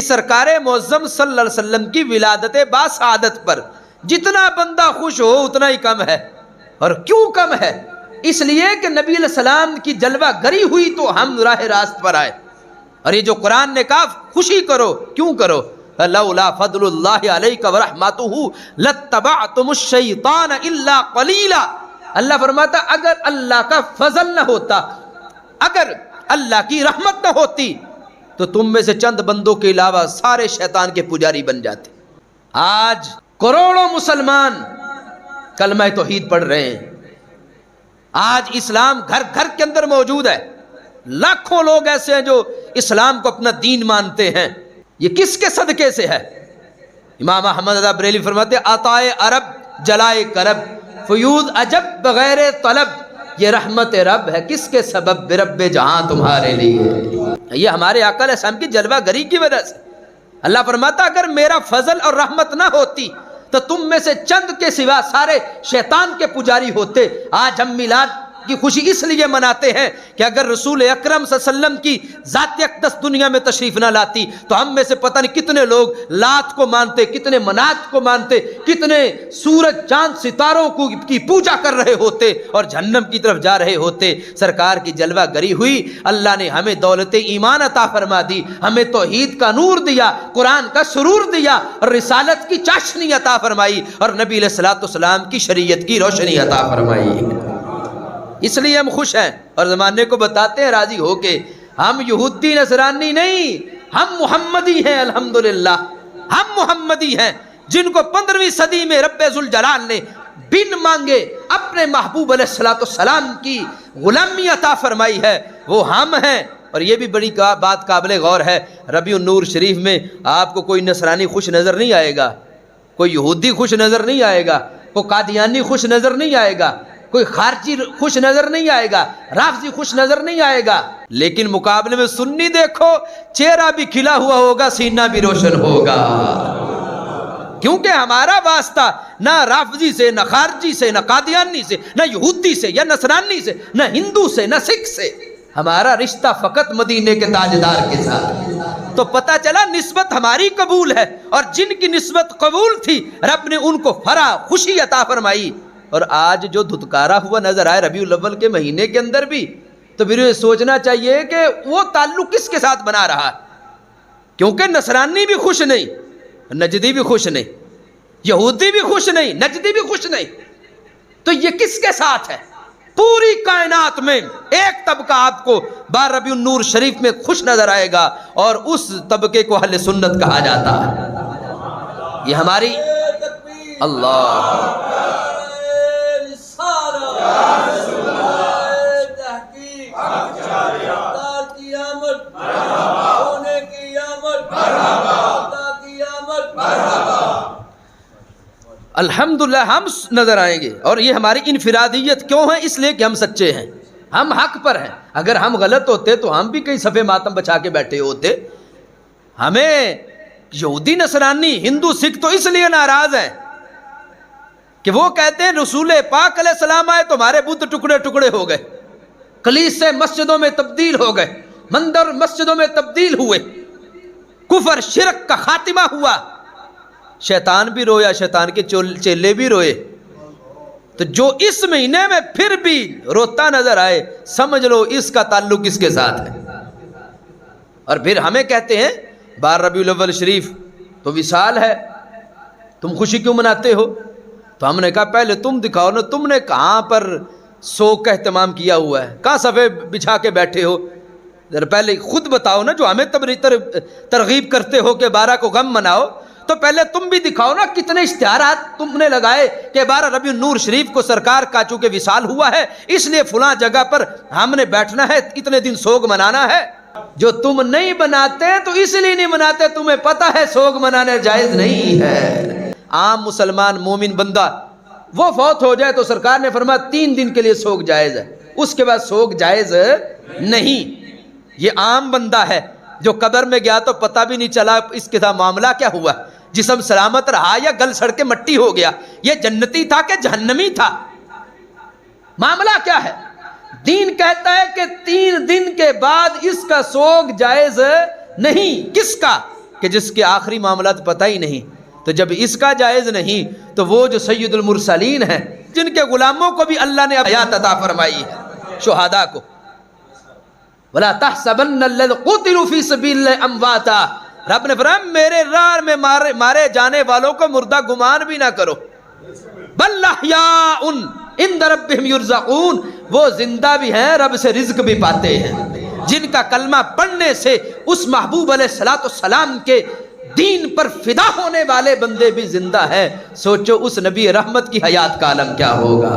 سرکار معظم صلی اللہ علیہ وسلم کی ولادت باسعادت پر جتنا بندہ خوش ہو اتنا ہی کم ہے. اور کیوں کم ہے؟ اس لیے کہ نبی علیہ السلام کی جلوہ گری ہوئی تو ہم راہ راست پر آئے. اور یہ جو قرآن نے کہا خوشی کرو، کیوں کرو؟ لولا فضل اللہ علیک ورحمتہ لاتبعتم الشیطان الا قلیلا. اللہ فرماتا اگر اللہ کا فضل نہ ہوتا، اگر اللہ کی رحمت نہ ہوتی تو تم میں سے چند بندوں کے علاوہ سارے شیطان کے پجاری بن جاتے. آج کروڑوں مسلمان کلمہ توحید پڑھ رہے ہیں. آج اسلام گھر گھر کے اندر موجود ہے. لاکھوں لوگ ایسے ہیں جو اسلام کو اپنا دین مانتے ہیں. یہ کس کے صدقے سے ہے؟ امام احمد رضا بریلوی فرماتے عطائے عرب جلائے کرب فیوض عجب بغیر طلب. یہ رحمت رب ہے کس کے سبب؟ برب جہاں تمہارے لیے. یہ ہمارے آقا علیہ السلام کی جلوہ گری کی وجہ سے. اللہ فرماتا اگر میرا فضل اور رحمت نہ ہوتی تو تم میں سے چند کے سوا سارے شیطان کے پجاری ہوتے. آج ہم میلاد کی خوشی اس لیے مناتے ہیں کہ اگر رسول اکرم صلی اللہ علیہ وسلم کی ذات اقدس دنیا میں تشریف نہ لاتی تو ہم میں سے پتہ نہیں کتنے لوگ لات کو مانتے، کتنے منات کو مانتے، کتنے سورج چاند ستاروں کی پوجا کر رہے ہوتے اور جہنم کی طرف جا رہے ہوتے. سرکار کی جلوہ گری ہوئی. اللہ نے ہمیں دولت ایمان عطا فرما دی، ہمیں توحید کا نور دیا، قرآن کا سرور دیا اور رسالت کی چاشنی عطا فرمائی اور نبی علیہ الصلوۃ والسلام کی شریعت کی روشنی عطا فرمائی. اس لیے ہم خوش ہیں اور زمانے کو بتاتے ہیں راضی ہو کے ہم یہودی نصرانی نہیں، ہم محمدی ہیں. الحمدللہ ہم محمدی ہیں جن کو 15ویں صدی میں رب ذوالجلال نے بن مانگے اپنے محبوب علیہ الصلوۃ والسلام کی غلامی عطا فرمائی ہے، وہ ہم ہیں. اور یہ بھی بڑی بات قابل غور ہے، ربیع النور شریف میں آپ کو کوئی نصرانی خوش نظر نہیں آئے گا، کوئی یہودی خوش نظر نہیں آئے گا، کوئی قادیانی خوش نظر نہیں آئے گا، کوئی خارجی خوش نظر نہیں آئے گا، رافضی خوش نظر نہیں آئے گا. لیکن مقابلے میں سنی دیکھو، چہرہ بھی کھلا ہوا ہوگا، سینہ بھی روشن ہوگا. کیونکہ ہمارا واسطہ نہ رافضی سے، نہ خارجی سے، نہ قادیانی سے، نہ یہودی سے یا نصرانی سے، نہ ہندو سے، نہ سکھ سے. ہمارا رشتہ فقط مدینے کے تاجدار کے ساتھ. تو پتہ چلا نسبت ہماری قبول ہے اور جن کی نسبت قبول تھی رب نے ان کو فرح خوشی عطا فرمائی. اور آج جو دھتکارا ہوا نظر آئے ربیع الاول کے مہینے کے اندر بھی، تو پھر یہ سوچنا چاہیے کہ وہ تعلق کس کے ساتھ بنا رہا ہے. کیونکہ نصرانی بھی خوش نہیں، نجدی بھی خوش نہیں، یہودی بھی خوش نہیں، نجدی بھی خوش نہیں. تو یہ کس کے ساتھ ہے؟ پوری کائنات میں ایک طبقہ آپ کو 12 ربیع النور شریف میں خوش نظر آئے گا اور اس طبقے کو اہل سنت کہا جاتا ہے. یہ ہماری اللہ الحمدللہ ہم نظر آئیں گے. اور یہ ہماری انفرادیت کیوں ہے؟ اس لیے کہ ہم سچے ہیں، ہم حق پر ہیں. اگر ہم غلط ہوتے تو ہم بھی کئی صفحے ماتم بچا کے بیٹھے ہوتے. ہمیں یہودی نصرانی ہندو سکھ تو اس لیے ناراض ہیں کہ وہ کہتے ہیں رسول پاک علیہ السلام آئے تو ہمارے بت ٹکڑے ٹکڑے ہو گئے، کلیسے مسجدوں میں تبدیل ہو گئے، مندر مسجدوں میں تبدیل ہوئے، کفر شرک کا خاتمہ ہوا. شیطان بھی رویا، شیطان کے چیلے بھی روئے. تو جو اس مہینے میں پھر بھی روتا نظر آئے سمجھ لو اس کا تعلق کس کے ساتھ ہے. اور پھر ہمیں کہتے ہیں 12 ربیع الاول شریف تو وصال ہے، تم خوشی کیوں مناتے ہو؟ تو ہم نے کہا پہلے تم دکھاؤ نا، تم نے کہاں پر سوگ کا اہتمام کیا ہوا ہے، کہاں صفحے بچھا کے بیٹھے ہو؟ ذرا پہلے خود بتاؤ نا. جو ہمیں ترغیب کرتے ہو کہ 12 کو غم مناؤ، تو پہلے تم بھی دکھاؤ نا کتنے اشتہارات تم نے لگائے کہ 12 ربیع النور شریف کو سرکار کا چونکہ وصال ہوا ہے اس لیے فلاں جگہ پر ہم نے بیٹھنا ہے، اتنے دن سوگ منانا ہے. جو تم نہیں مناتے تو اس لیے نہیں مناتے، تمہیں پتہ ہے سوگ منانے جائز نہیں ہے. عام مسلمان مومن بندہ وہ فوت ہو جائے تو سرکار نے فرمایا 3 دن کے لیے سوگ جائز ہے، اس کے بعد سوگ جائز نہیں. یہ عام بندہ ہے جو قبر میں گیا تو پتہ بھی نہیں چلا اس کے ساتھ معاملہ کیا ہوا، جسم سلامت رہا یا گل سڑ کے مٹی ہو گیا، یہ جنتی تھا کہ جہنمی تھا، معاملہ کیا ہے. دین کہتا ہے کہ 3 دن کے بعد اس کا سوگ جائز نہیں. کس کا؟ کہ جس کے آخری معاملات پتہ ہی نہیں، تو جب اس کا جائز نہیں تو وہ جو سید المرسلین ہیں جن کے غلاموں کو بھی اللہ نے حیات عطا فرمائی ہے، شہداء کو، وَلَا تَحْسَبَنَّ الَّذِينَ قُتِلُوا فِي سَبِيلِ اللَّهِ أَمْوَاتًا، رب نے فرمایا میرے راہ میں مارے جانے والوں کو مردہ گمان بھی نہ کرو، بل احیاء عند ربہم یرزقون، وہ زندہ بھی ہیں، رب سے رزق بھی پاتے ہیں، جن کا کلمہ پڑھنے سے اس محبوب علیہ السلام کے دین پر فدا ہونے والے بندے بھی زندہ ہیں، سوچو اس نبی رحمت کی حیات کا عالم کیا ہوگا۔